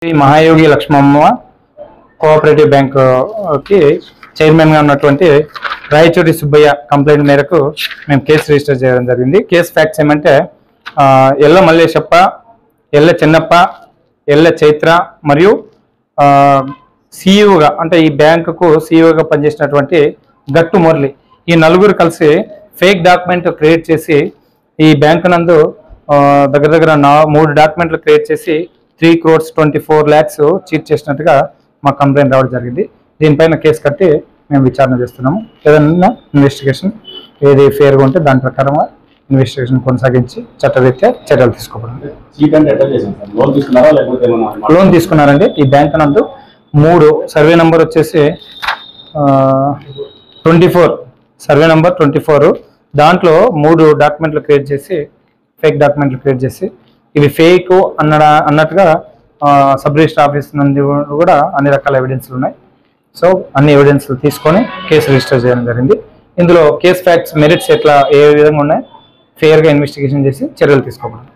మహాయోగి Lakshmamma cooperative bank కి chairman గా ఉన్నటువంటి రాయచూరి సుబ్బయ్య కంప్లైంట్ మేరకు మేము కేసు రిజిస్టర్ చేయడం జరిగింది. కేసు ఫ్యాక్ట్స్ ఏమంటే ఎల్ల మల్లేశప్ప, ఎల్ల చిన్నప్ప, ఎల్ల చైత్ర మరియు సీఈఓగా అంటే ఈ బ్యాంకుకు సీఈఓగా పనిచేసినటువంటి గట్టు మురళి, ఈ నలుగురు కలిసి ఫేక్ డాక్యుమెంట్ క్రియేట్ చేసి ఈ బ్యాంకు నందు దగ్గర 3 డాక్యుమెంట్లు క్రియేట్ చేసి 3,24 lakhs చీట్ చేసినట్టుగా మా కంప్లైంట్ రావడం జరిగింది. దీనిపైన కేసు కట్టి మేము విచారణ చేస్తున్నాము. ఏదైనా ఇన్వెస్టిగేషన్ ఏది ఫేర్గా ఉంటే దాని ప్రకారంగా ఇన్వెస్టిగేషన్ కొనసాగించి చట్టరీత్యా చర్యలు తీసుకోబడింది. లోన్ తీసుకున్నారండి. ఈ బ్యాంక్ నందు 3 సర్వే నెంబర్ వచ్చేసి 24 సర్వే నెంబర్ 24 దాంట్లో 3 డాక్యుమెంట్లు క్రియేట్ చేసి ఫేక్ డాక్యుమెంట్లు క్రియేట్ చేసి ఇవి ఫేక్ అన్నట్టుగా సబ్ రిజిస్టర్ ఆఫీస్ నుండి కూడా అన్ని రకాల ఎవిడెన్స్లు ఉన్నాయి. సో అన్ని ఎవిడెన్స్లు తీసుకొని కేసు రిజిస్టర్ చేయడం జరిగింది. ఇందులో కేసు ఫ్యాక్ట్స్ మెరిట్స్ ఏ విధంగా ఉన్నాయి ఫేర్గా ఇన్వెస్టిగేషన్ చేసి చర్యలు తీసుకోవాలి.